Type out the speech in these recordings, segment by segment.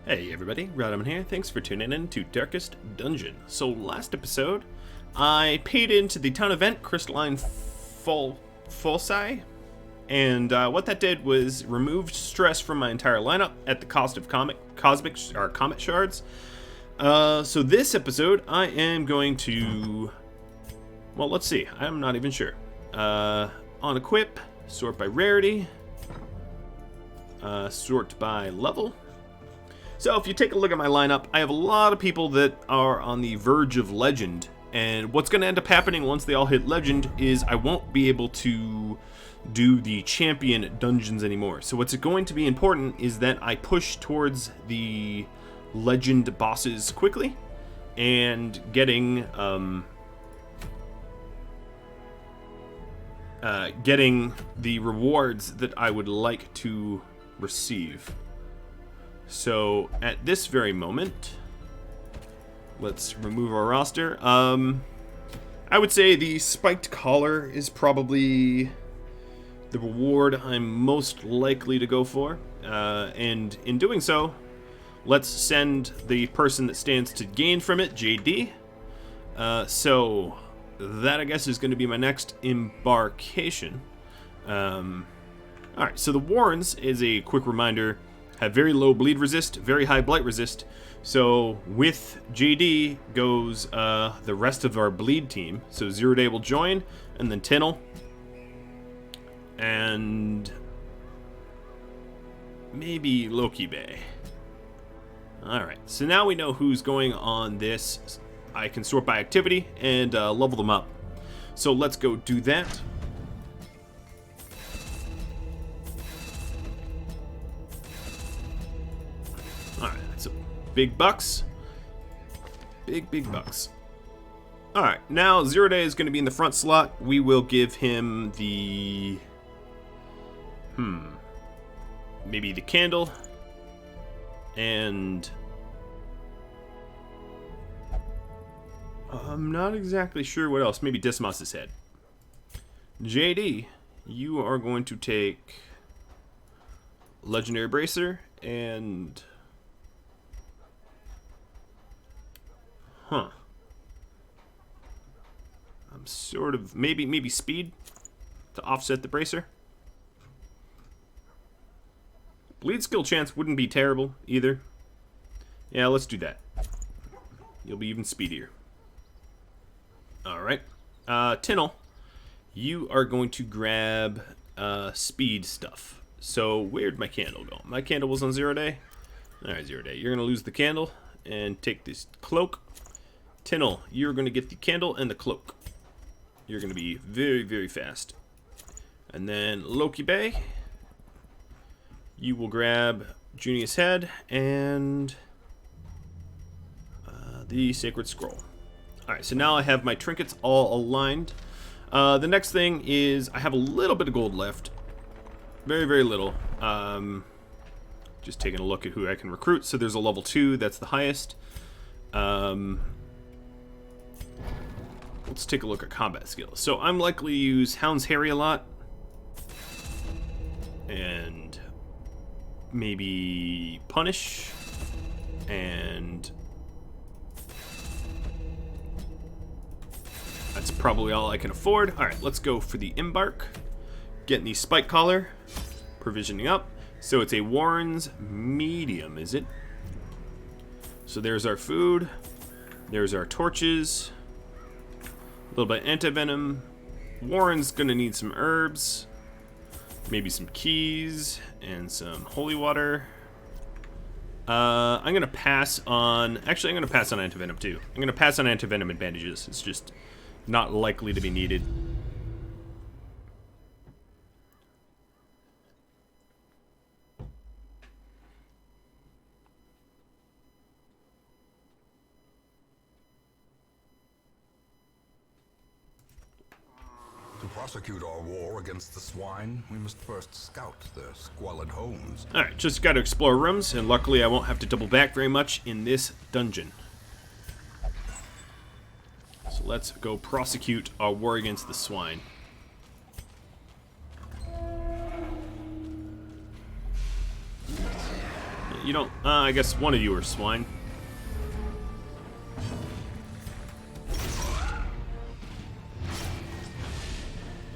Hey everybody, Rhadamant here. Thanks for tuning in to Darkest Dungeon. So last episode, I paid into the town event, Crystalline Foci, and what that did was removed stress from my entire lineup at the cost of comet shards. So this episode, I am going to, well, let's see. I'm not even sure. On equip, sort by rarity, sort by level. So if you take a look at my lineup, I have a lot of people that are on the verge of legend, and what's going to end up happening once they all hit legend is I won't be able to do the champion dungeons anymore. So what's going to be important is that I push towards the legend bosses quickly and getting the rewards that I would like to receive. So at this very moment, let's remove our roster. I would say the spiked collar is probably the reward I'm most likely to go for. And in doing so, let's send the person that stands to gain from it, JD. So that, I guess, is going to be my next embarkation. Alright, so the Warrens is a quick reminder. Have very low bleed resist, very high blight resist. So with JD goes the rest of our bleed team. So Zero Day will join, and then Tinnel. And maybe Loki Bay. Alright, so now we know who's going on this. I can sort by activity and level them up. So let's go do that. Alright, so big bucks. Big bucks. Alright, now Zero Day is going to be in the front slot. We will give him the... maybe the candle. And... I'm not exactly sure what else. Maybe Dismos's head. JD, you are going to take Legendary Bracer and... I'm sort of... Maybe speed to offset the bracer. Bleed skill chance wouldn't be terrible either. Yeah, let's do that. You'll be even speedier. Alright. Tinnel, you are going to grab speed stuff. So where'd my candle go? My candle was on Zero Day. Alright, Zero Day. You're going to lose the candle and take this cloak. Tinnel, you're going to get the candle and the cloak. You're going to be very fast. And then Loki Bay, you will grab Junius Head and the Sacred Scroll. Alright, so now I have my trinkets all aligned. The next thing is I have a little bit of gold left. Very little. Just taking a look at who I can recruit. So there's a level 2, that's the highest. Let's take a look at combat skills. So I'm likely to use Hound's Harry a lot. And maybe Punish. And that's probably all I can afford. Alright, let's go for the Embark. Getting the Spike Collar. Provisioning up. So it's a Warren's medium, is it? So there's our food. There's our torches. A little bit of anti-venom. Warren's gonna need some herbs. Maybe some keys and some holy water. I'm gonna pass on... Actually, I'm gonna pass on anti-venom too. I'm gonna pass on anti-venom and bandages. It's just not likely to be needed. To prosecute our war against the swine, we must first scout their squalid homes. Alright, just gotta explore rooms, and luckily I won't have to double back very much in this dungeon. So let's go prosecute our war against the swine. You don't... I guess one of you are swine.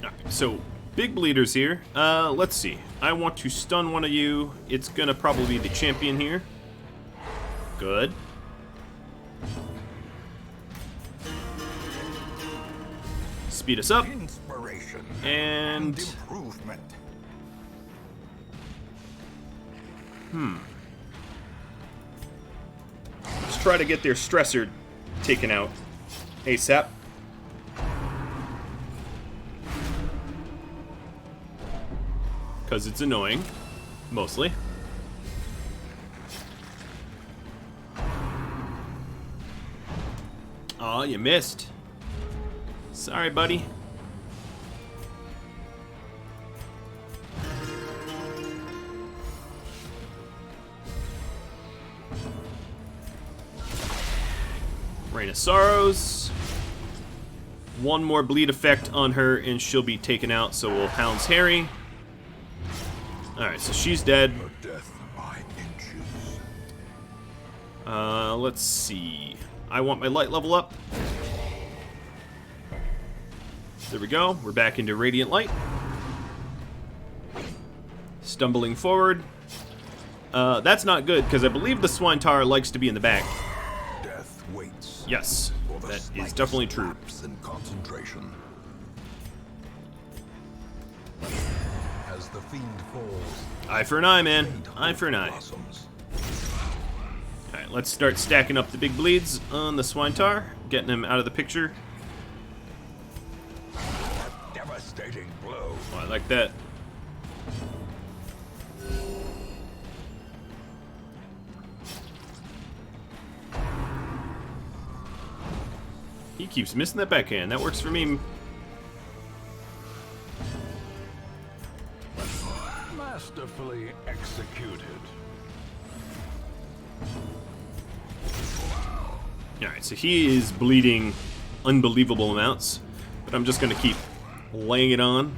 Alright, so, big bleeders here. Let's see. I want to stun one of you. It's gonna probably be the champion here. Good. Speed us up. Inspiration And... improvement. Let's try to get their stressor taken out ASAP. Because it's annoying, mostly. Aw, you missed. Sorry, buddy. Rain of Sorrows. One more bleed effect on her and she'll be taken out, so we'll Hound's Harry. Alright, so she's dead. Death by inches. Let's see. I want my light level up. There we go. We're back into Radiant Light. Stumbling forward. That's not good, because I believe the Swine Tar likes to be in the back. Death waits. Yes, that is definitely true. In concentration. As the fiend falls, Eye for an eye, man. Eye for an eye. blossoms. Alright, let's start stacking up the big bleeds on the Swine Tar. Getting him out of the picture. Devastating blow. Oh, I like that. He keeps missing that backhand. That works for me. Masterfully executed. Alright, so he is bleeding unbelievable amounts. But I'm just going to keep laying it on.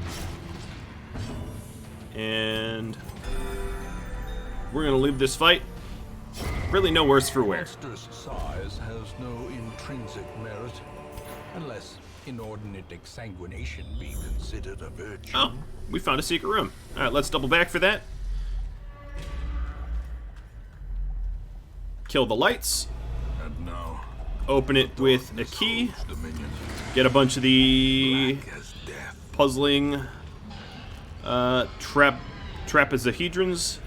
And we're going to leave this fight. Really no worse for wear. Monster's size has no intrinsic merit, unless inordinate exsanguination be considered a virtue. Oh, we found a secret room. Alright, let's double back for that. Kill the lights. And now, Open it with a key. dominion. Get a bunch of the Black as death. puzzling trapezohedrons.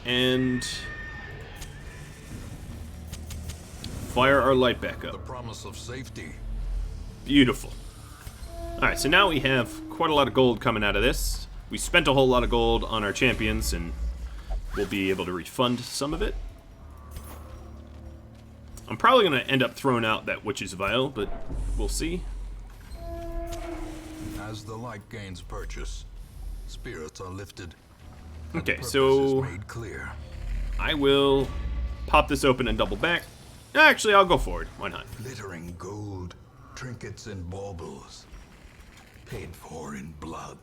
And fire our light back The up. promise of safety. Beautiful. Alright, so now we have quite a lot of gold coming out of this. We spent a whole lot of gold on our champions, and we'll be able to refund some of it. I'm probably going to end up throwing out that Witch's Vial, but we'll see. As the light gains purchase, spirits are lifted. Okay, Purpose so is made clear. I will pop this open and double back. Actually, I'll go forward. Why not? Glittering gold, trinkets and baubles, paid for in blood.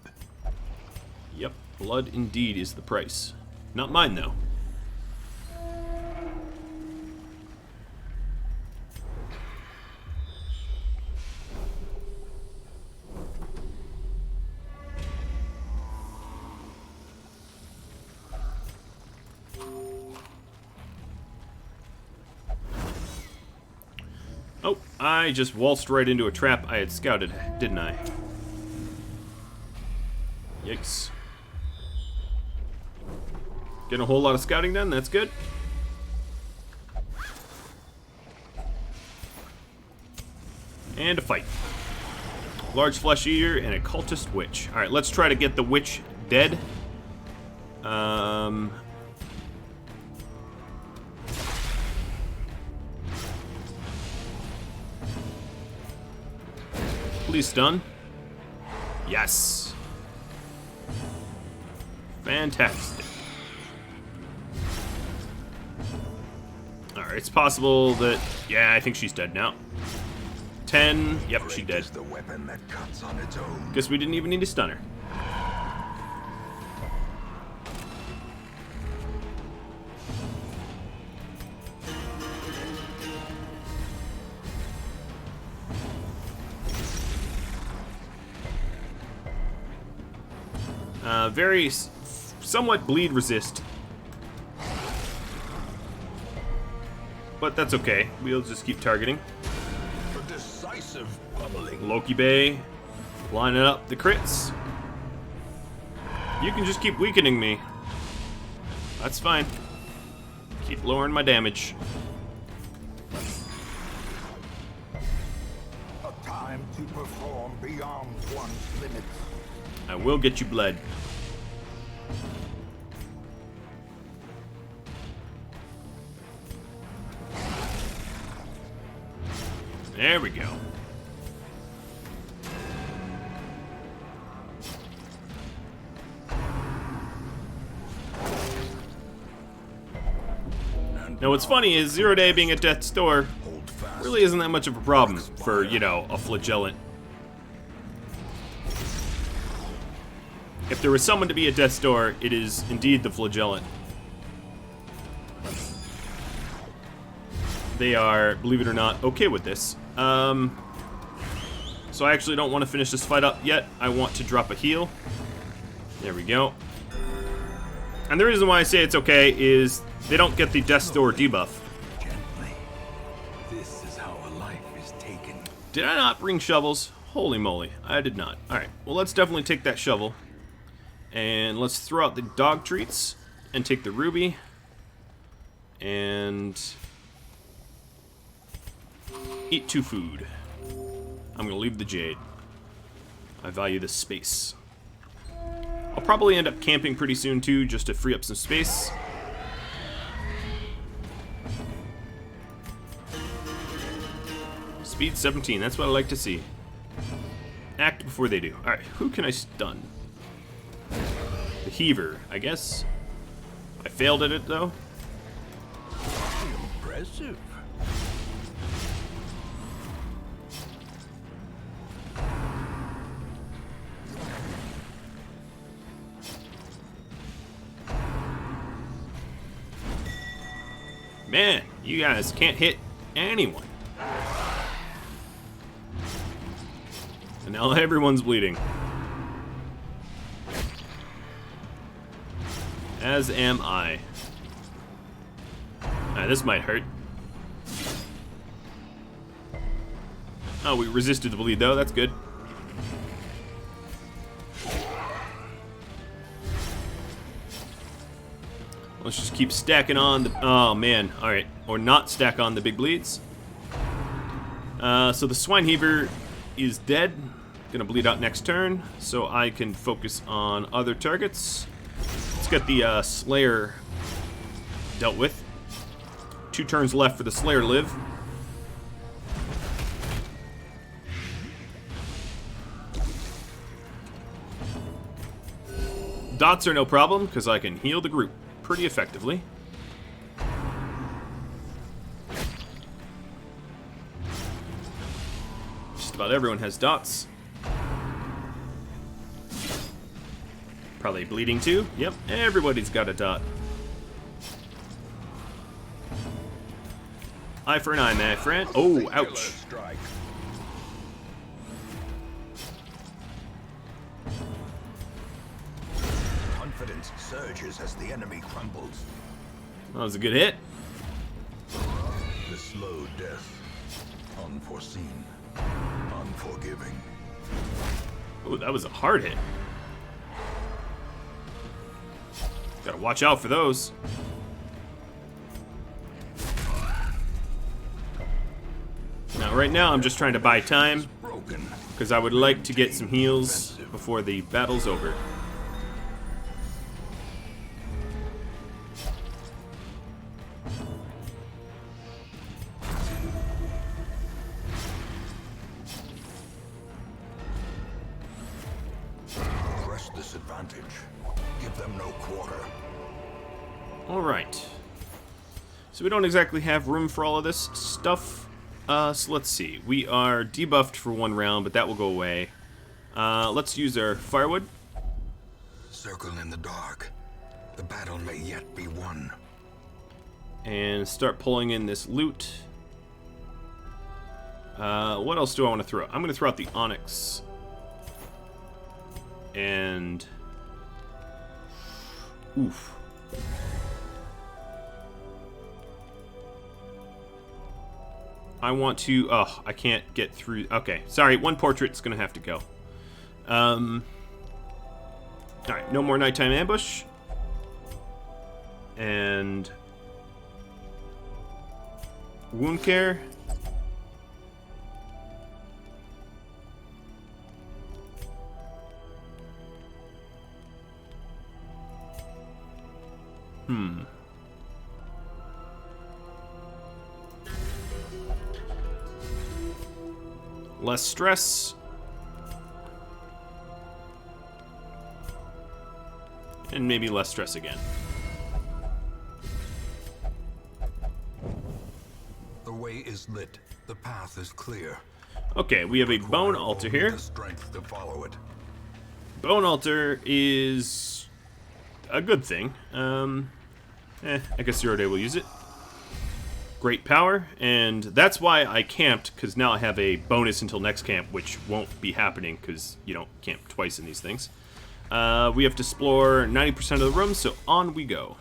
Yep, blood indeed is the price. Not mine, though. Oh, I just waltzed right into a trap I had scouted, didn't I? Yikes. Getting a whole lot of scouting done, that's good. And a fight. Large flesh eater and a cultist witch. Alright, let's try to get the witch dead. Please stun. Yes. Fantastic. Alright, it's possible that... Yeah, I think she's dead now. 10. Yep, she's dead. Is the weapon that cuts on its own. Guess we didn't even need to stun her. Very somewhat bleed resist. But that's okay. We'll just keep targeting. A decisive pummeling. Loki Bay, lining up the crits. You can just keep weakening me. That's fine. Keep lowering my damage. A time to perform beyond one's limits. I will get you bled. There we go. Now what's funny is 0 Day being at death's door really isn't that much of a problem for, you know, a Flagellant. If there was someone to be at death's door, it is indeed the Flagellant. They are, believe it or not, okay with this. So I actually don't want to finish this fight up yet. I want to drop a heal. There we go. And the reason why I say it's okay is they don't get the death's door debuff. Gently. This is how a life is taken. Did I not bring shovels? Holy moly, I did not. Alright, well let's definitely take that shovel. And let's throw out the dog treats and take the ruby. And eat 2 food. I'm gonna leave the jade. I value this space. I'll probably end up camping pretty soon too, just to free up some space. Speed 17, that's what I like to see. Act before they do. Alright, who can I stun? The Heaver, I guess. I failed at it though. Impressive. Man, you guys can't hit anyone. And now everyone's bleeding. As am I. This might hurt. Oh, we resisted the bleed though, that's good. Let's just keep stacking on the... Oh, man. Alright. Or not stack on the big bleeds. So the Swine Heaver is dead. Gonna bleed out next turn, so I can focus on other targets. Let's get the Slayer dealt with. 2 turns left for the Slayer to live. Dots are no problem, because I can heal the group pretty effectively. Just about everyone has dots. Probably bleeding too. Yep, everybody's got a dot. Eye for an eye, my friend. Oh, ouch. Confidence surges as the enemy crumbles. That was a good hit. The slow death. Unforeseen. Unforgiving. Oh, that was a hard hit. Gotta watch out for those. Now, right now, I'm just trying to buy time because I would like to get some heals before the battle's over. Press this advantage. Give them no quarter. Alright. So we don't exactly have room for all of this stuff. So let's see. We are debuffed for 1 round, but that will go away. Let's use our firewood. Circle in the dark. The battle may yet be won. And start pulling in this loot. What else do I want to throw out? I'm going to throw out the Onyx. And Oof. I want to... Oh, I can't get through... Okay, sorry. One portrait's going to have to go. Alright, no more nighttime ambush. And... wound care. Less stress. And maybe less stress again. The way is lit. The path is clear. Okay, we have a bone altar here. The strength to follow it. Bone altar is a good thing. I guess Zero Day will use it. Great power, and that's why I camped, because now I have a bonus until next camp, which won't be happening because you don't camp twice in these things. We have to explore 90% of the room, so on we go.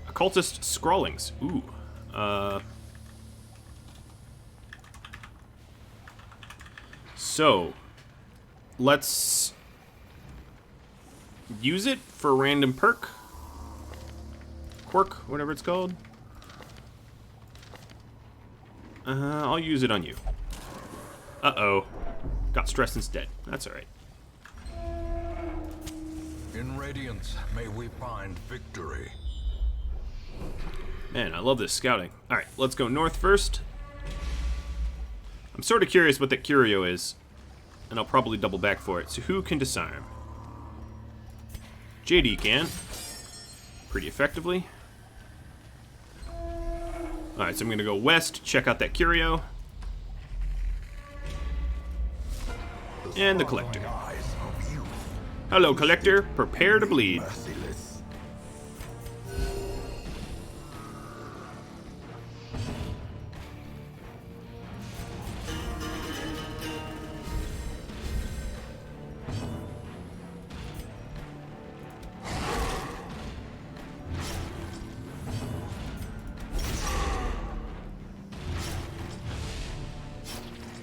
Occultist Scrawlings. Ooh. So, let's use it for a random perk. Quirk, whatever it's called. I'll use it on you. Uh-oh. Got stressed instead. That's alright. In Radiance, may we find victory. Man, I love this scouting. Alright, let's go north first. I'm sort of curious what that curio is, and I'll probably double back for it. So who can disarm? JD can. Pretty effectively. Alright, so I'm going to go west, check out that curio. And the collector. Hello, collector. Prepare to bleed.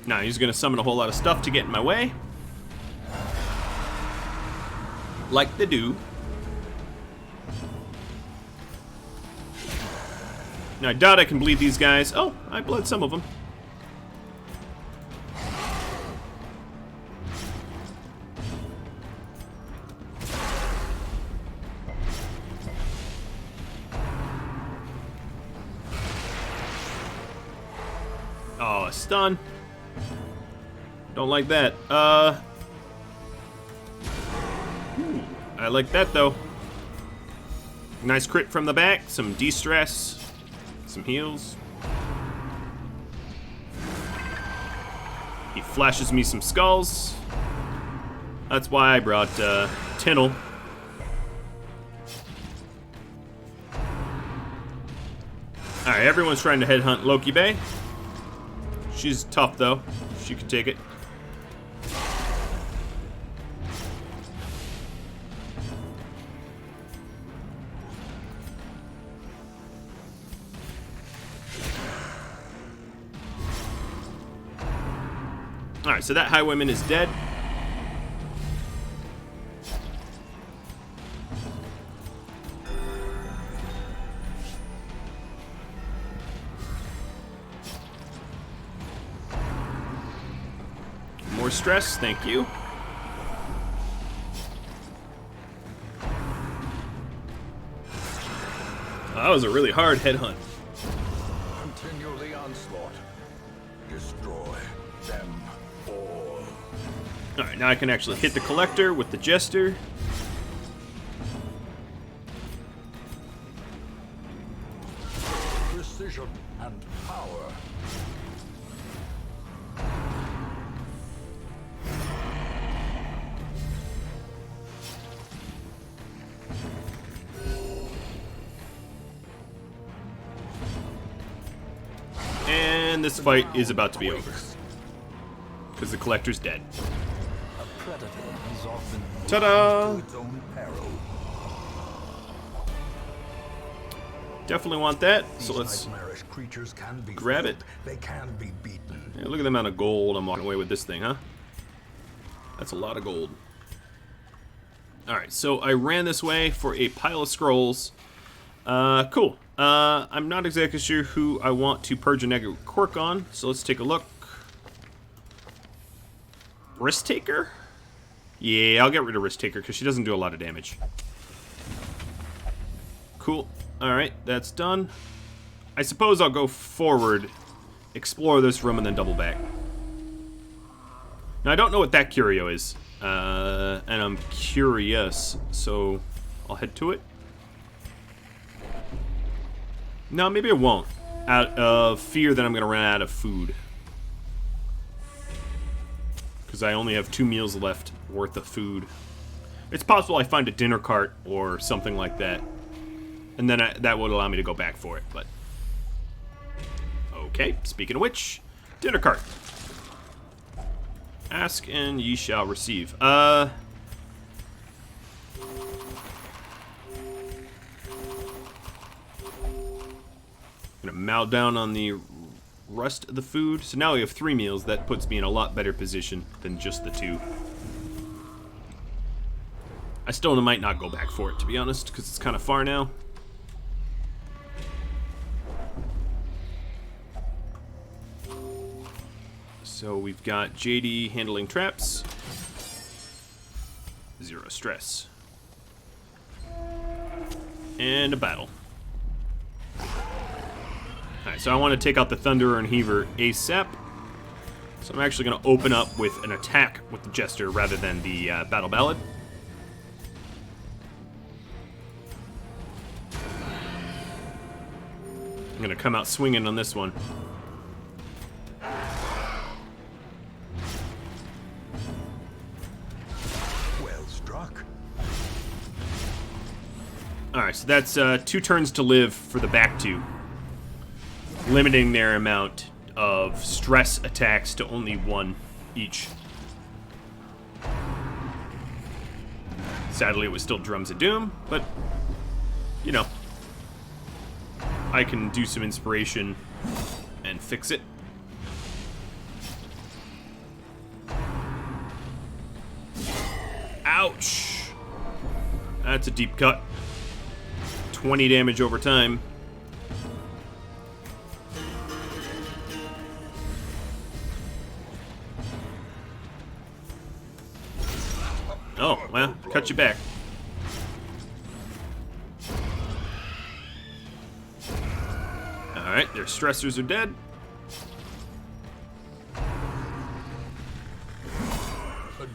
Now he's going to summon a whole lot of stuff to get in my way. Like they do. Now I doubt I can bleed these guys. Oh, I bled some of them. Oh, a stun. Don't like that. I like that though. Nice crit from the back, some de-stress, some heals. He flashes me some skulls. That's why I brought Tinnel. Alright, everyone's trying to headhunt Loki Bay. She's tough though. She can take it. Alright, so that highwayman is dead. More stress, thank you. That was a really hard headhunt. Continue the onslaught. Destroy them all. Alright, now I can actually hit the collector with the jester. Precision and power. And this fight is about to be over. Because the collector's dead. A predator is often Ta-da! to its own peril. Definitely want that. So These let's nightmarish creatures can be grab it. fooled. They can be beaten. Yeah, look at the amount of gold I'm walking away with this thing, huh? That's a lot of gold. Alright, so I ran this way for a pile of scrolls. Cool. I'm not exactly sure who I want to purge a negative quirk on, so let's take a look. Risk Taker? Yeah, I'll get rid of Risk Taker because she doesn't do a lot of damage. Cool. Alright, that's done. I suppose I'll go forward, explore this room, and then double back. Now, I don't know what that curio is, and I'm curious, so I'll head to it. No, maybe I won't, out of fear that I'm going to run out of food. Because I only have 2 meals left worth of food. It's possible I find a dinner cart or something like that. And then that would allow me to go back for it, but... Okay, speaking of which, dinner cart. Ask and ye shall receive. Gonna mow down on the rest of the food. So now we have 3 meals. That puts me in a lot better position than just the 2. I still might not go back for it, to be honest, because it's kind of far now. So we've got JD handling traps. 0 stress. And a battle. Alright, so I want to take out the Thunderer and Heaver ASAP. So I'm actually going to open up with an attack with the Jester rather than the Battle Ballad. I'm going to come out swinging on this one. Alright, so that's 2 turns to live for the back 2. Limiting their amount of stress attacks to only 1 each. Sadly, it was still Drums of Doom, but, you know, I can do some inspiration and fix it. Ouch! That's a deep cut. 20 damage over time. Oh, well, cut you back. Alright, their stressors are dead.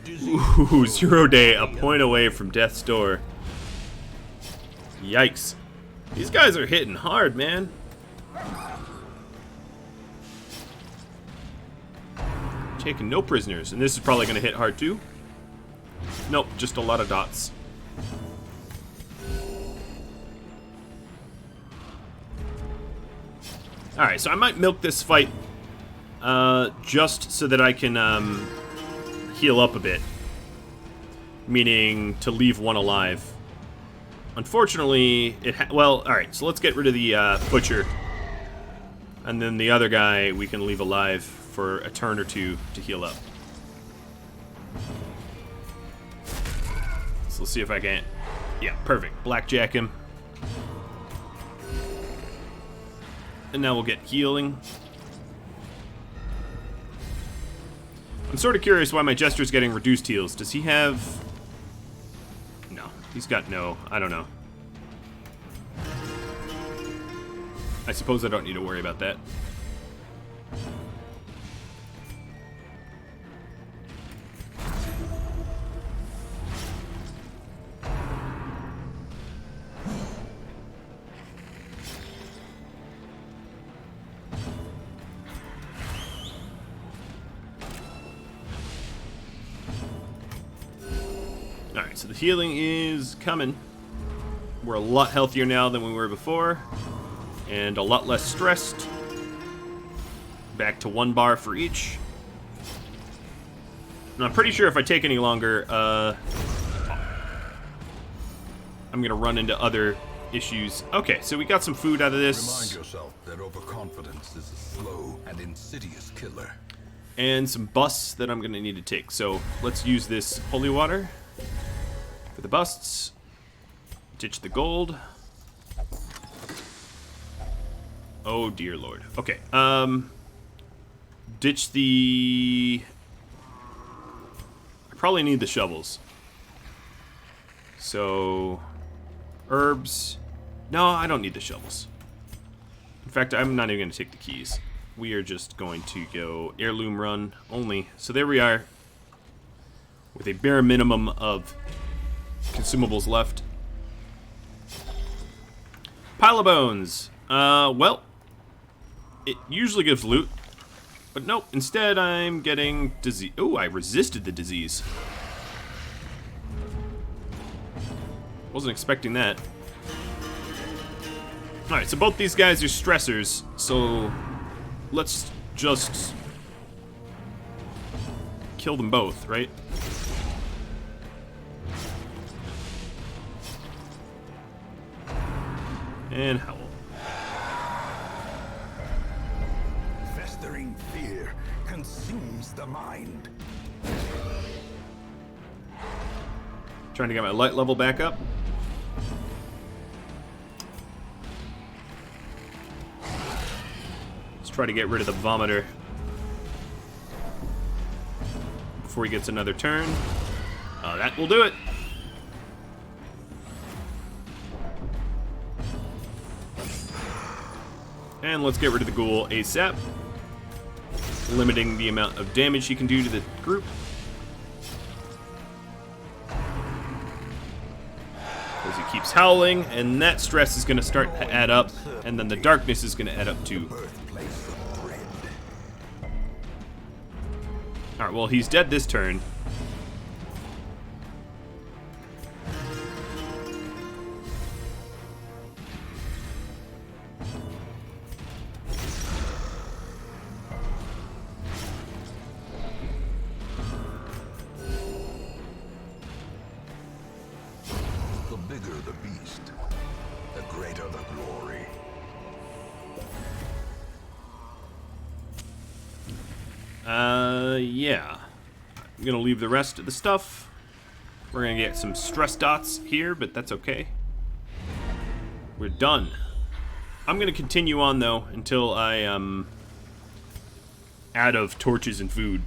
Ooh, 0 day, a point away from death's door. Yikes. These guys are hitting hard, man. Taking no prisoners, and this is probably going to hit hard too. Nope, just a lot of dots. Alright, so I might milk this fight just so that I can heal up a bit. Meaning to leave one alive. Unfortunately, well, alright, so let's get rid of the Butcher. And then the other guy we can leave alive for a turn or 2 to heal up. So let's see if I can... Yeah, perfect. Blackjack him. And now we'll get healing. I'm sort of curious why my Jester's getting reduced heals. Does he have... No, he's got no... I don't know. I suppose I don't need to worry about that. Alright, so the healing is coming. We're a lot healthier now than we were before. And a lot less stressed. Back to 1 bar for each. And I'm pretty sure if I take any longer, I'm gonna run into other issues. Okay, so we got some food out of this. Remind yourself that overconfidence is a slow and insidious killer. And some busts that I'm gonna need to take. So let's use this holy water for the busts. Ditch the gold. Oh dear lord. Okay. Ditch the... I probably need the shovels. So... herbs. No, I don't need the shovels. In fact, I'm not even going to take the keys. We are just going to go heirloom run only. So there we are. With a bare minimum of consumables left. Pile of bones. Well, it usually gives loot. But nope, instead I'm getting disease. Oh, I resisted the disease. Wasn't expecting that. Alright, so both these guys are stressors, so let's just kill them both, right? And howl. Festering fear consumes the mind. Trying to get my light level back up. Let's try to get rid of the vomiter before he gets another turn. That will do it. And let's get rid of the ghoul ASAP, limiting the amount of damage he can do to the group. Because he keeps howling, and that stress is going to start to add up, and then the darkness is going to add up too. Alright, well, he's dead this turn. The bigger the beast, the greater the glory. Yeah. I'm gonna leave the rest of the stuff. We're gonna get some stress dots here, but that's okay. We're done. I'm gonna continue on, though, until I am out of torches and food.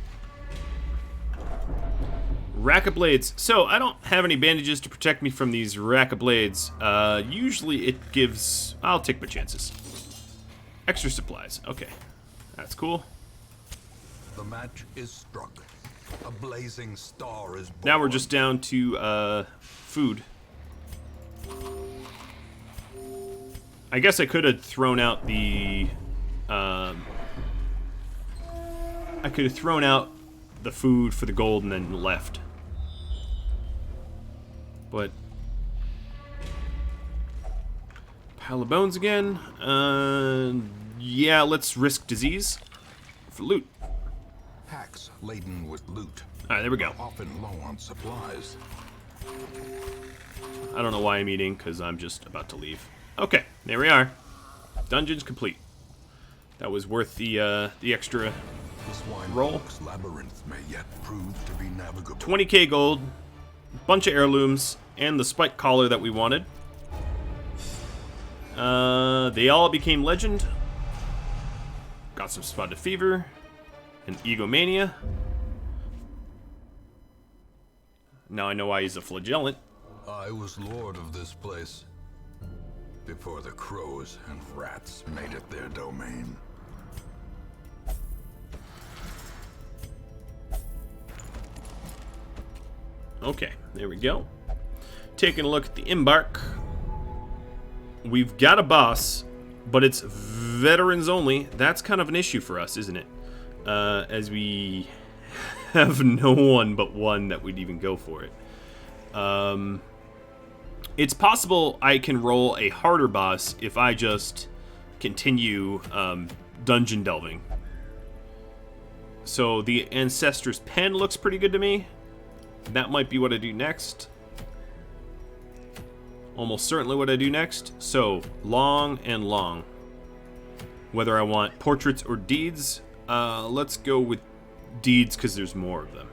Rack of blades. So, I don't have any bandages to protect me from these rack of blades. Usually it gives... I'll take my chances. Extra supplies. Okay. That's cool. The match is struck. A blazing star is born. Now we're just down to, food. I guess I could have thrown out the, I could have thrown out the food for the gold and then left. But... pile of bones again. Yeah, let's risk disease for loot. Packs laden with loot. Alright, there we go. Often low on supplies. I don't know why I'm eating, because I'm just about to leave. Okay, there we are. Dungeon's complete. That was worth the extra The swine roll. folk's labyrinth may yet prove to be navigable. 20k gold, bunch of heirlooms, and the spike collar that we wanted. They all became legend. Got some spotted fever and egomania. Now I know why he's a flagellant. I was lord of this place before the crows and rats made it their domain. Okay, there we go. Taking a look at the embark. We've got a boss, but it's veterans only. That's kind of an issue for us, isn't it? As we have no one but one that would even go for it. It's possible I can roll a harder boss if I just continue dungeon delving. So the Ancestor's Pen looks pretty good to me. That might be what I do next. Almost certainly what I do next. So, long and long. Whether I want portraits or deeds, let's go with deeds because there's more of them.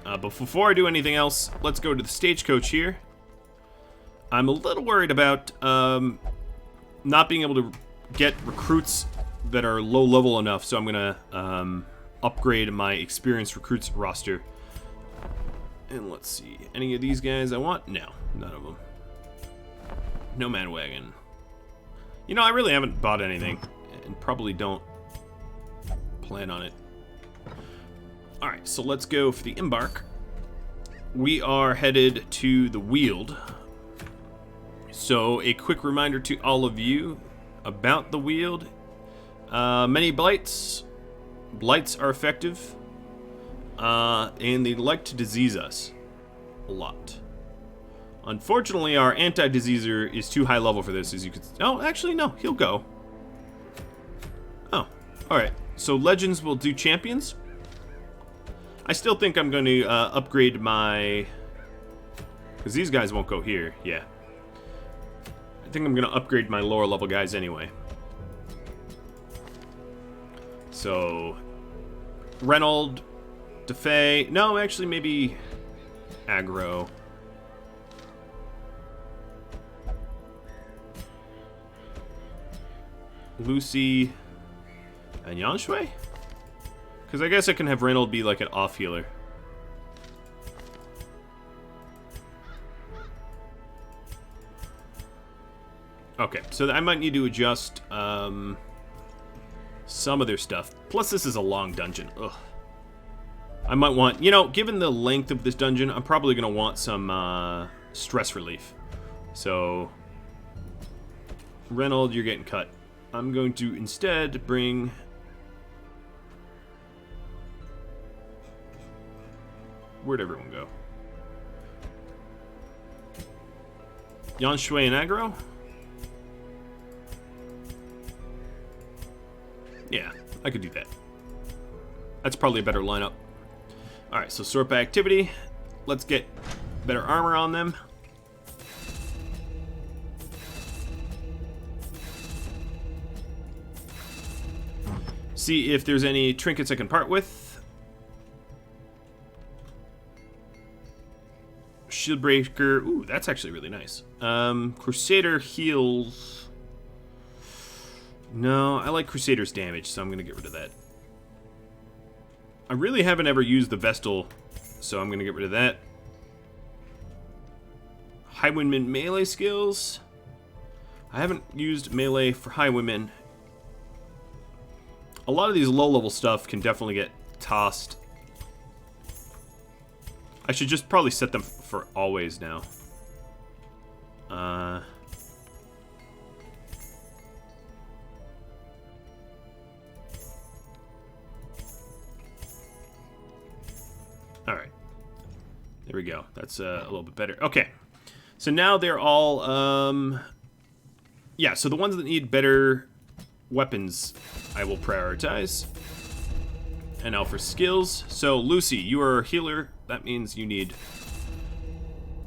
But before I do anything else, let's go to the stagecoach here. I'm a little worried about not being able to get recruits that are low level enough, so I'm going to upgrade my experienced recruits roster. And let's see, any of these guys I want? No, none of them. Nomad Wagon. You know, I really haven't bought anything, and probably don't plan on it. Alright, so let's go for the embark. We are headed to the Weald. So, a quick reminder to all of you about the Weald. Many blights. Blights are effective. And they like to disease us a lot. Unfortunately, our anti-diseaser is too high level for this, as you could... Oh, actually, no. He'll go. Oh, alright. So, Legends will do Champions. I still think I'm going to upgrade my... Because these guys won't go here. Yeah. I think I'm going to upgrade my lower level guys anyway. So... Reynold... Defay... No, actually, maybe... Aggro... Lucy and Yanshui? Because I guess I can have Reynold be like an off healer. Okay, so I might need to adjust some of their stuff. Plus, this is a long dungeon. Ugh. I might want, you know, given the length of this dungeon, I'm probably going to want some stress relief. So, Reynold, you're getting cut. I'm going to instead bring... Where'd everyone go? Yanshui and Aggro? Yeah, I could do that. That's probably a better lineup. Alright, so sort by activity. Let's get better armor on them. See if there's any trinkets I can part with. Shieldbreaker. Ooh, that's actually really nice. Crusader heals. No, I like Crusader's damage, so I'm going to get rid of that. I really haven't ever used the Vestal, so I'm going to get rid of that. Highwayman melee skills. I haven't used melee for Highwayman. A lot of these low-level stuff can definitely get tossed. I should just probably set them for always now. Alright. There we go. That's a little bit better. Okay. So now they're all... yeah, so the ones that need better weapons I will prioritize. And now for skills. So, Lucy, you are a healer. That means you need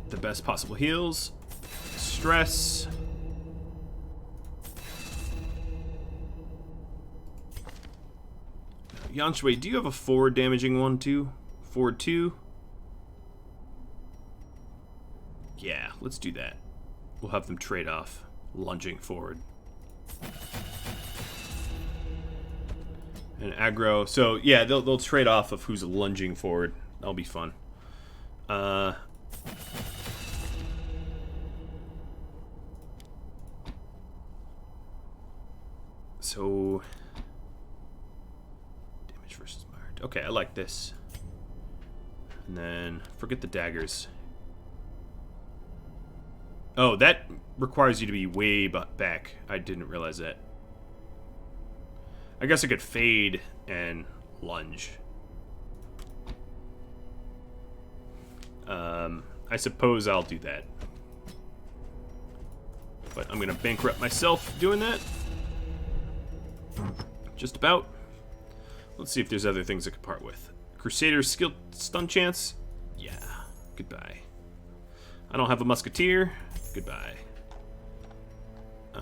the best possible heals. Stress. Yanshui, do you have a forward damaging one too? Forward 2? Yeah, let's do that. We'll have them trade off. Lunging forward. And aggro. So, yeah, they'll trade off of who's lunging forward. That'll be fun. So... Damage versus marked. Okay, I like this. And then, forget the daggers. Oh, that requires you to be way back. I didn't realize that. I guess I could fade and lunge. I suppose I'll do that. But I'm going to bankrupt myself doing that. just about. Let's see if there's other things I could part with. Crusader's skill stun chance? Yeah, goodbye. I don't have a Musketeer? Goodbye. I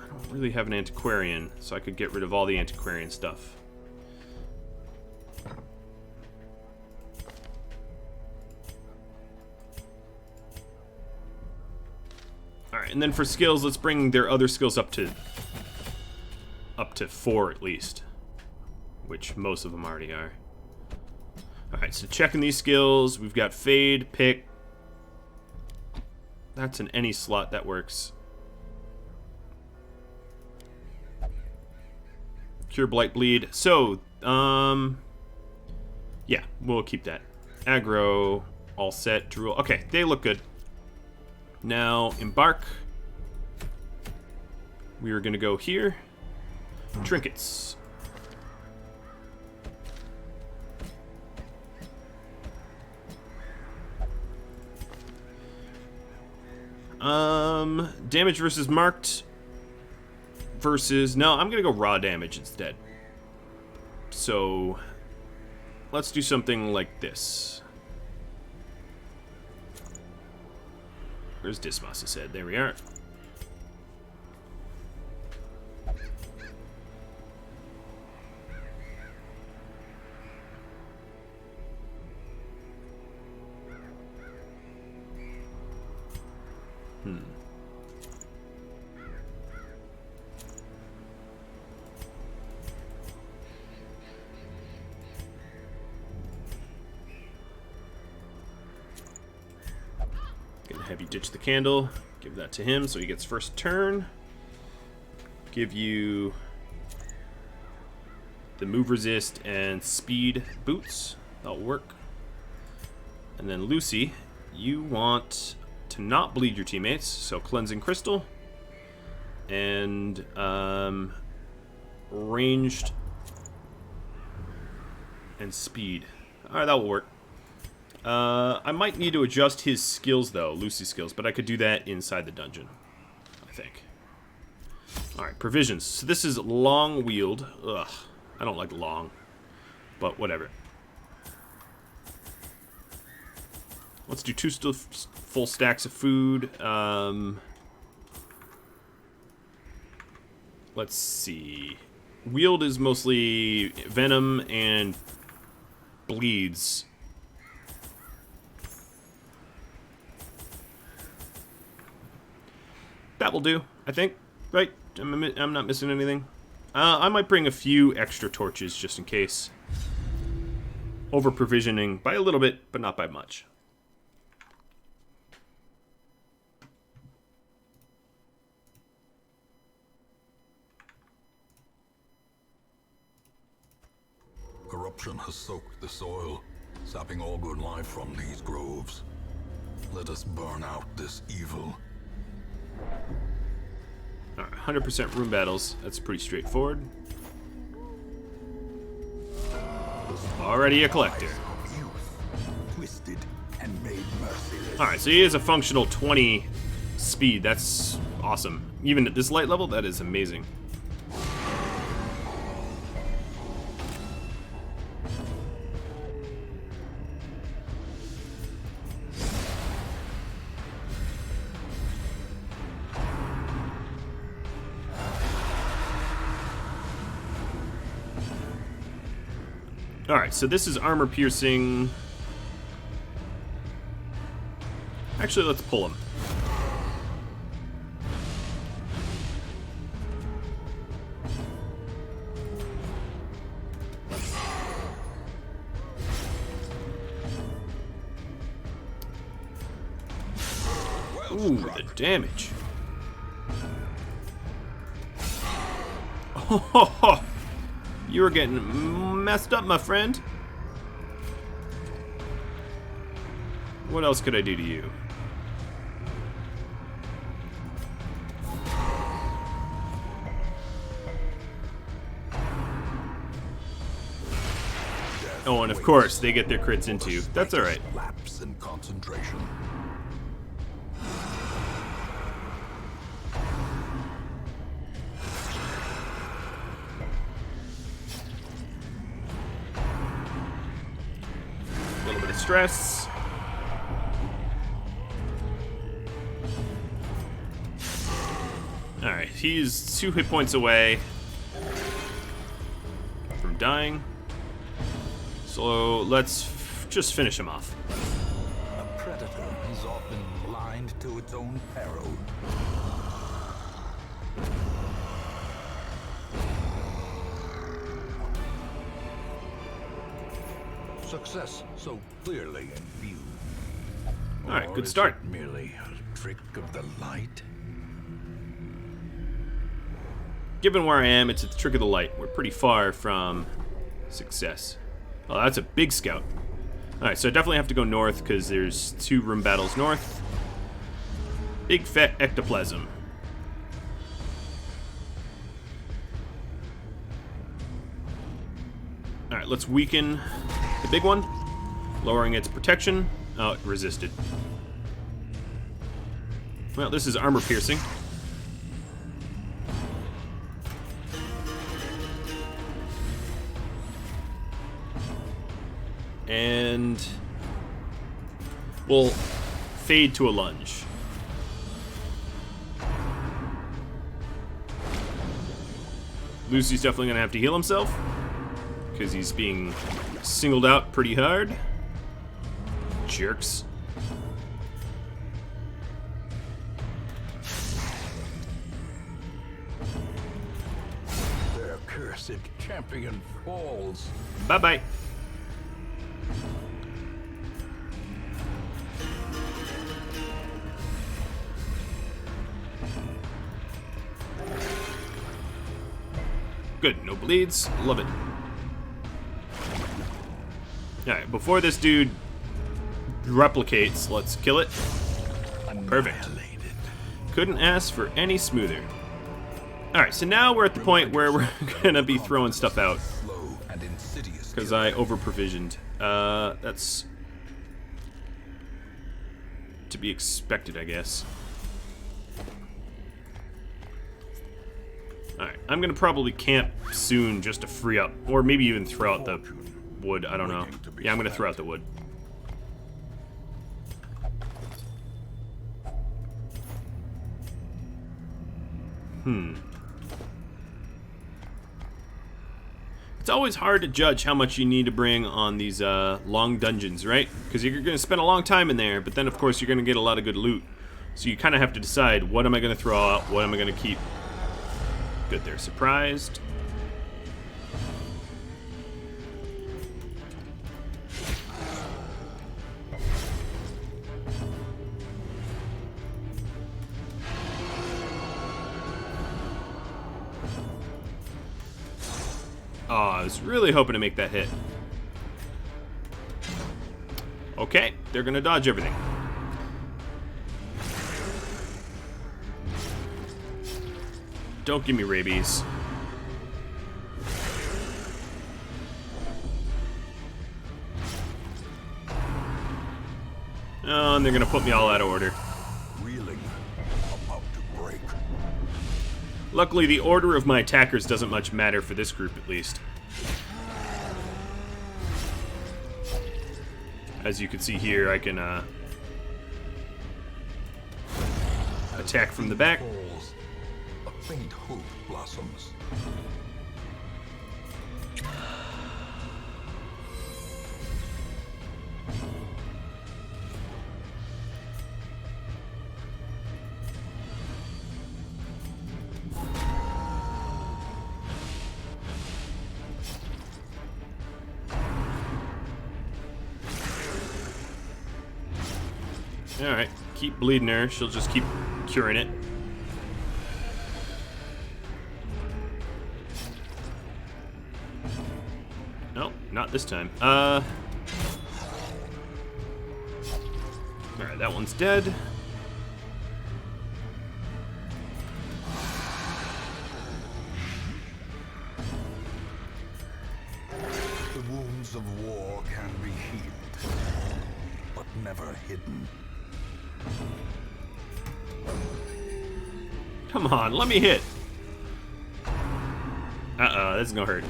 don't really have an antiquarian, so I could get rid of all the antiquarian stuff. Alright, and then for skills, let's bring their other skills up to 4 at least. Which most of them already are. Alright, so checking these skills, we've got Fade, Pick. That's in any slot that works. Cure, Blight, Bleed. So, yeah, we'll keep that. Aggro, all set, Drool. Okay, they look good. Now, Embark. We are going to go here. Trinkets. Damage versus marked versus... No, I'm going to go raw damage instead. So, let's do something like this. Where's Dismas' head? There we are. Gonna have you ditch the candle. Give that to him so he gets first turn. Give you the move resist and speed boots. That'll work. And then Lucy, you want to not bleed your teammates, so cleansing crystal and ranged and speed. Alright, that will work. I might need to adjust his skills though, Lucy's skills, but I could do that inside the dungeon, I think. Alright, provisions. So this is long Weald. Ugh, I don't like long, but whatever. Let's do 2 full stacks of food. Let's see. Weald is mostly venom and bleeds. That will do, I think. Right? I'm not missing anything. I might bring a few extra torches just in case. Over provisioning by a little bit, but not by much. Corruption has soaked the soil, sapping all good life from these groves. Let us burn out this evil. Alright, 100% room battles. That's pretty straightforward. Already a collector. Twisted and made merciless. Alright, so he has a functional 20 speed. That's awesome. Even at this light level, that is amazing. Alright, so this is armor piercing. Actually, let's pull him. Ooh, the damage. Oh, you were getting messed up, my friend. What else could I do to you? Oh, and of course, they get their crits into. That's alright. Lapse in concentration. stress. Alright, he's 2 hit points away from dying. So let's just finish him off. A predator is often blind to its own peril. Success so clearly in view. Alright, Or good is start. it merely a trick of the light? Given where I am, it's a trick of the light. We're pretty far from success. Oh, that's a big scout. Alright, so I definitely have to go north because there's 2 room battles north. Big fat ectoplasm. Alright, let's weaken the big one, lowering its protection. Oh, it resisted. Well, this is armor piercing. And we'll fade to a lunge. Lucy's definitely gonna have to heal himself because he's being singled out pretty hard. Jerks. Their cursed champion falls. Bye-bye. Good, no bleeds. Love it. Alright, before this dude replicates, let's kill it. Perfect. Couldn't ask for any smoother. Alright, so now we're at the point where we're gonna be throwing stuff out. Because I over-provisioned. That's to be expected, I guess. Alright, I'm gonna probably camp soon just to free up, or maybe even throw out the wood, I don't know. Yeah, I'm gonna throw out the wood. It's always hard to judge how much you need to bring on these long dungeons, right? Because you're gonna spend a long time in there, but then of course you're gonna get a lot of good loot. So you kind of have to decide, what am I gonna throw out, what am I gonna keep? Good, they're surprised. Oh, I was really hoping to make that hit. Okay, they're gonna dodge everything. Don't give me rabies. Oh, and they're gonna put me all out of order. Reeling, about to break. Luckily, the order of my attackers doesn't much matter for this group, at least. As you can see here, I can attack from the back. Falls, a faint hope blossoms. Alright, keep bleeding her. She'll just keep curing it. No, not this time. Alright, that one's dead. The wounds of war can be healed, but never hidden. Come on, let me hit. Uh-oh, this is gonna hurt.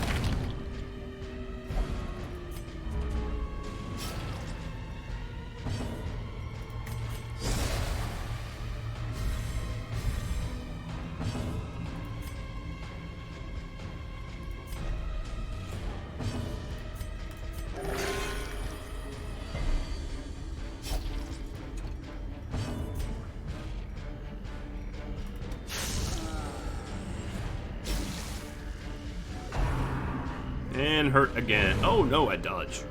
And hurt again. Oh no, I dodge.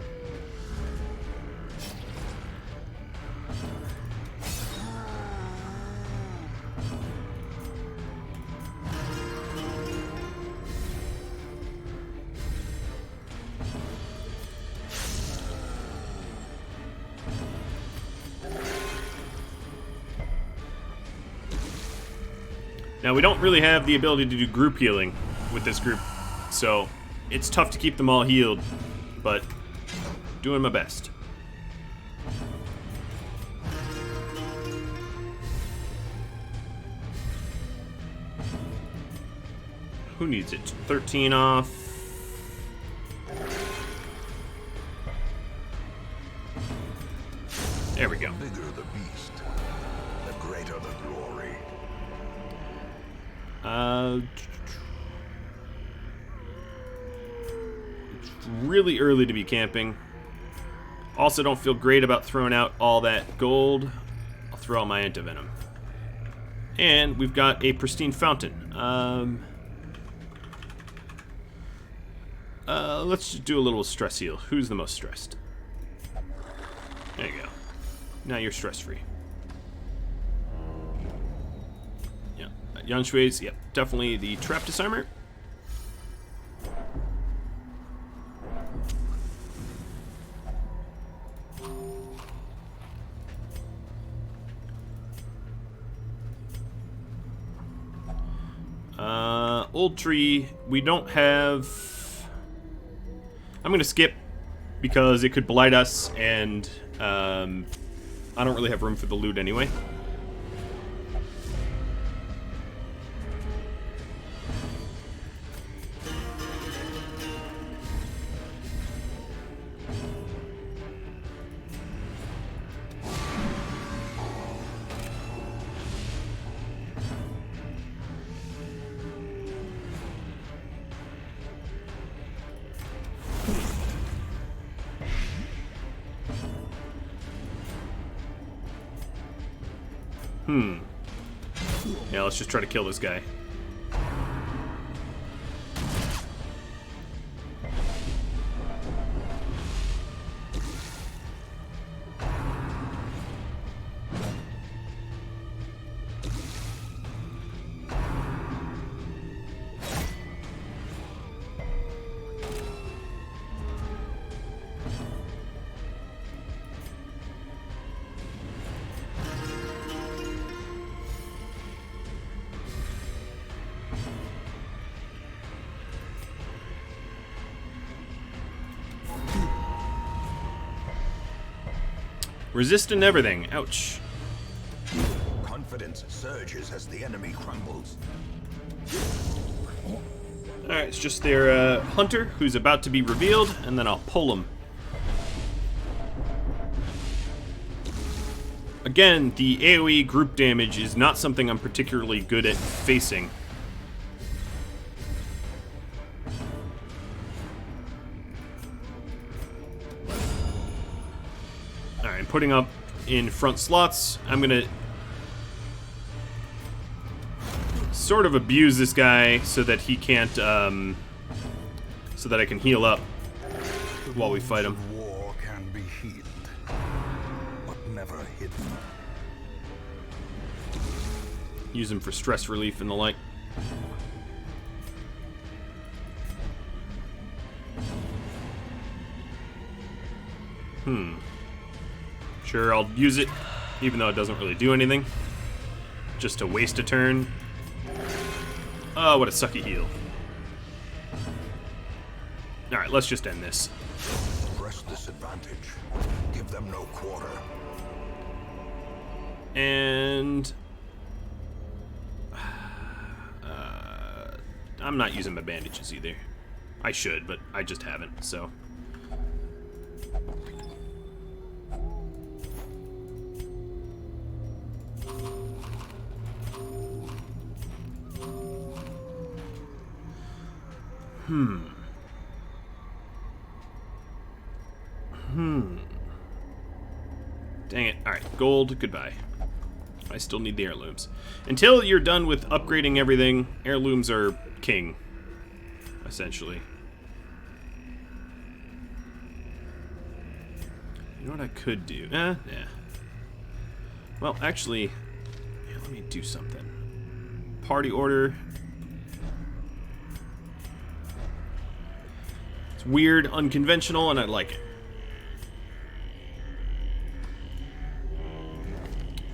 Now, we don't really have the ability to do group healing with this group, so it's tough to keep them all healed, but doing my best. Who needs it? 13 off. There we go. The bigger the beast, the greater the glory. It's really early to be camping. Also, don't feel great about throwing out all that gold. I'll throw out my antivenom. And we've got a pristine fountain. Let's just do a little stress heal. Who's the most stressed? There you go. Now you're stress-free. Yeah, Yanshui's, yep, definitely the trap disarmer. Old tree, we don't have... I'm gonna skip because it could blight us, and I don't really have room for the loot anyway. Yeah, let's just try to kill this guy. Resistant everything. Ouch. Confidence surges as the enemy crumbles. Alright, it's just their hunter who's about to be revealed, and then I'll pull him. Again, the AoE group damage is not something I'm particularly good at facing. Alright, putting up in front slots. I'm gonna sort of abuse this guy so that he can't, so that I can heal up while we fight him. War can be healed, but never hidden. Use him for stress relief and the like. Sure, I'll use it, even though it doesn't really do anything. Just to waste a turn. Oh, what a sucky heal. Alright, let's just end this. Press this advantage. Give them no quarter. And... I'm not using my bandages either. I should, but I just haven't, so... Dang it. Alright, gold, goodbye. I still need the heirlooms. Until you're done with upgrading everything, heirlooms are king, essentially. know what I could do? Yeah. Well, actually, yeah, let me do something. Party order. It's weird, unconventional, and I like it.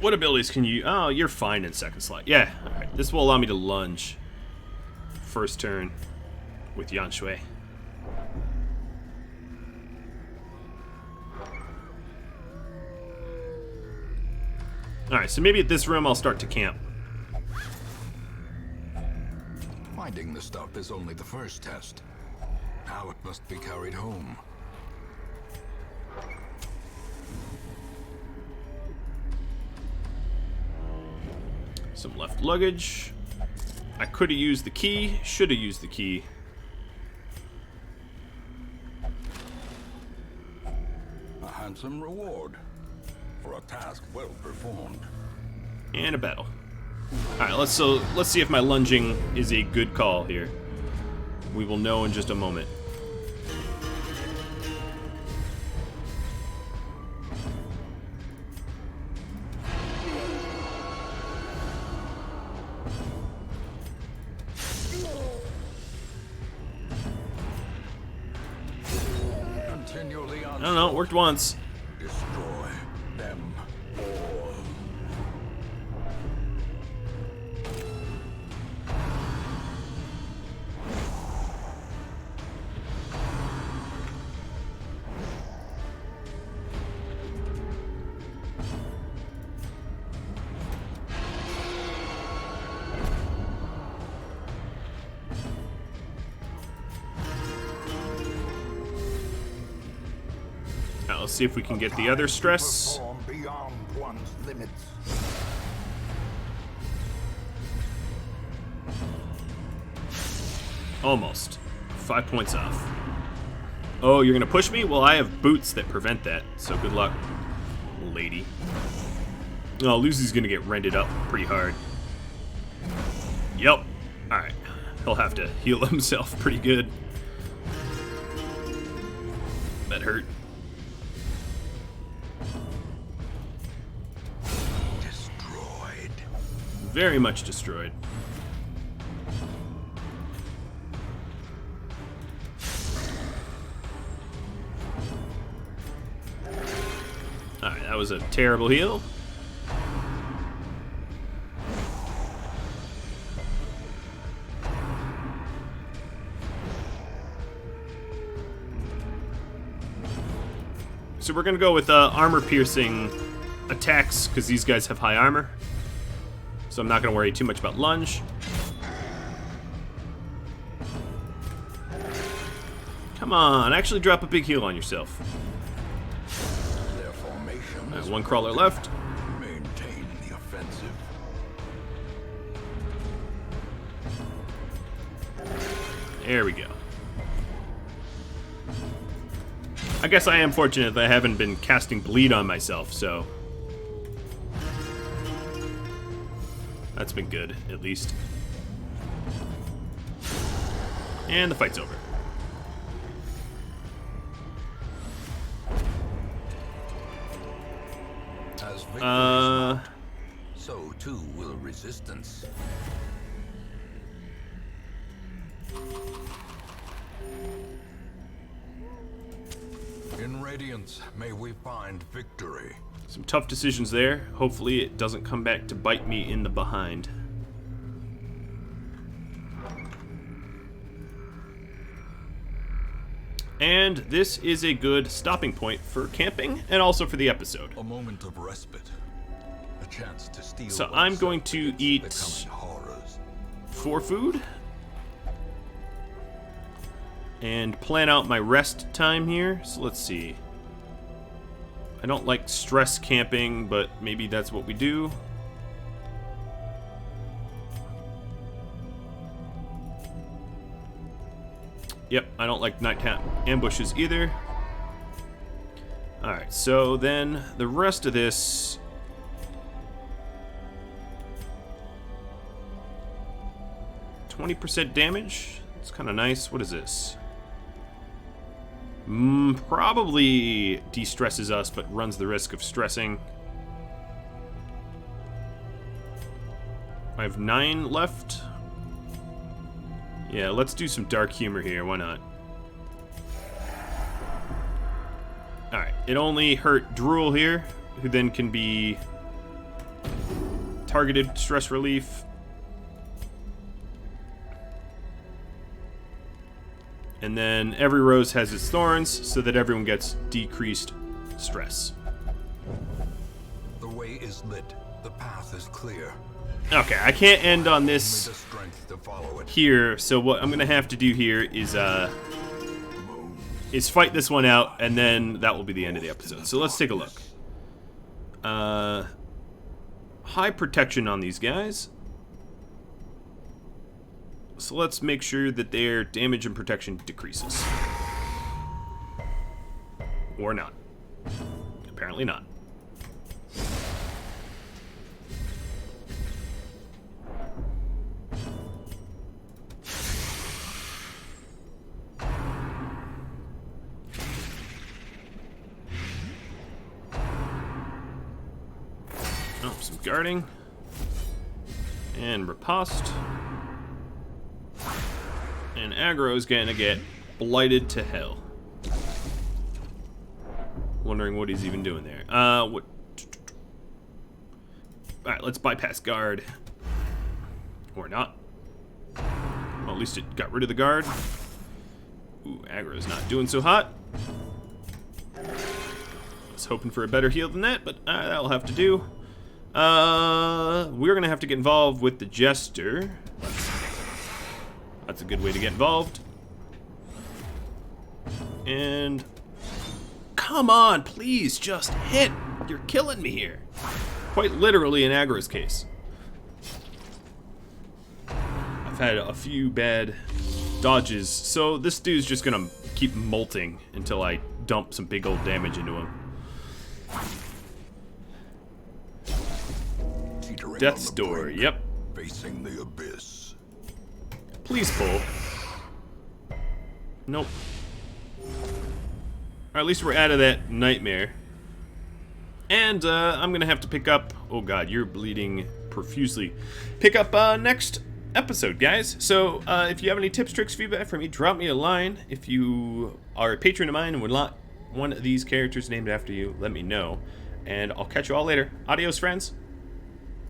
What abilities can you... Oh, you're fine in second slot. Yeah, alright. This will allow me to lunge. First turn with Yan Shui. Alright, so maybe at this room I'll start to camp. Finding the stuff is only the first test. Now it must be carried home. Some left luggage. I could have used the key. Should have used the key. A handsome reward for a task well performed. And a battle. Alright, let's see if my lunging is a good call here. We will know in just a moment. I don't know, it worked once. Destroy them all. Now, let's see if we can get the other stress. Perform beyond one's limits. Almost. 5 points off. Oh, you're gonna push me? Well, I have boots that prevent that, so good luck, lady. Oh, Lucy's gonna get rended up pretty hard. Yep. Alright. He'll have to heal himself pretty good. That hurt. Destroyed. Very much destroyed. Alright, that was a terrible heal. So we're gonna go with armor-piercing attacks, because these guys have high armor. So I'm not gonna worry too much about lunge. Come on, actually drop a big heal on yourself. Their formation is One crawler left. maintain the offensive. There we go. I guess I am fortunate that I haven't been casting bleed on myself, so that's been good, at least. And the fight's over. As victory is not, so too will resistance. In Radiance, may we find victory. Some tough decisions there. Hopefully it doesn't come back to bite me in the behind. And this is a good stopping point for camping and also for the episode. A moment of respite. A chance to steal. So I'm going to eat becoming horrors. 4 food. And plan out my rest time here. So let's see. I don't like stress camping, but maybe that's what we do. Yep, I don't like nighttime ambushes either. Alright, so then the rest of this... 20% damage? It's kind of nice. What is this? Probably de-stresses us, but runs the risk of stressing. I have 9 left. Yeah, let's do some dark humor here. Why not? Alright, it only hurt Drool here, who then can be targeted stress relief. And then every rose has its thorns, so that everyone gets decreased stress. The way is lit. The path is clear. Okay, I can't end on this Only the strength to follow it. here, so what I'm gonna have to do here is fight this one out, and then that will be the end of the episode. So let's take a look. High protection on these guys. So let's make sure that their damage and protection decreases. Or not. Apparently not. Oh, some guarding. And riposte. And aggro's gonna get blighted to hell. Wondering what he's even doing there. What? Alright, let's bypass guard. Or not. Well, at least it got rid of the guard. Ooh, aggro's not doing so hot. I was hoping for a better heal than that, but that'll have to do. We're gonna have to get involved with the Jester. That's a good way to get involved. And come on, please, just hit. You're killing me here. Quite literally in aggro's case. I've had a few bad dodges, so this dude's just gonna keep molting until I dump some big old damage into him. Death's Door, yep. Facing the abyss. Please pull. Nope. Or at least we're out of that nightmare. And I'm gonna have to pick up. Oh god, you're bleeding profusely. Pick up next episode, guys. So if you have any tips, tricks, feedback for me, drop me a line. If you are a patron of mine and would like one of these characters named after you, let me know. And I'll catch you all later. Adios, friends.